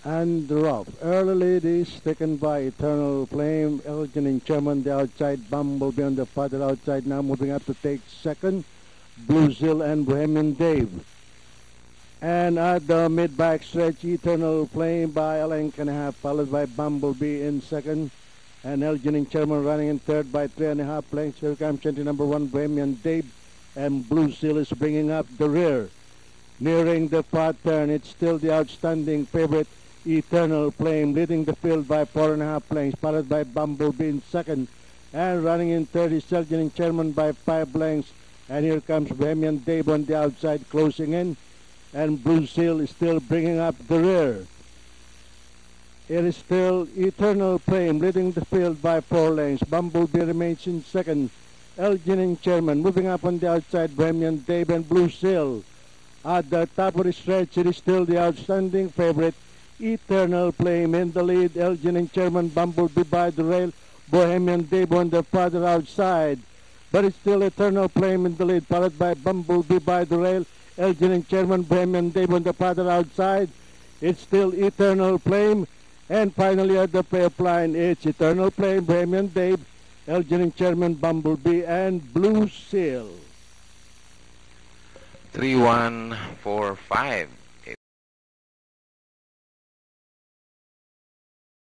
and Rough. Early lead is taken by Eternal Flame, Elgin and Chairman the outside, Bumblebee on the farther outside, now moving up to take second, Blue Seal and Bohemian Dave. And at the mid-back stretch, Eternal Flame by a length and a half, followed by Bumblebee in second, and Elgin and Chairman running in third by 3.5 lengths. Here comes entry number 1, Bohemian Dave, and Blue Seal is bringing up the rear. Nearing the far turn, it's still the outstanding favorite, Eternal Flame, leading the field by 4.5 lengths, followed by Bumblebee in second, and running in third is Elgin and Chairman by 5 lengths, and here comes Bohemian Dave on the outside closing in, and Blue Seal is still bringing up the rear. It is still Eternal Flame leading the field by 4 lengths. Bumblebee remains in second. Elgin and Chairman moving up on the outside, Bohemian Dave and Blue Seal. At the top of the stretch, it is still the outstanding favorite, Eternal Flame in the lead. Elgin and Chairman, Bumblebee by the rail, Bohemian Dave on the farther outside. But it's still Eternal Flame in the lead, followed by Bumblebee by the rail, Elgin and Chairman, Bohemian Dave on the farther outside. It's still Eternal Flame. And finally at the payoff line, it's Eternal Flame, Bohemian Dave, Elgin and Chairman, Bumblebee, and Blue Seal. 3-1-4-5.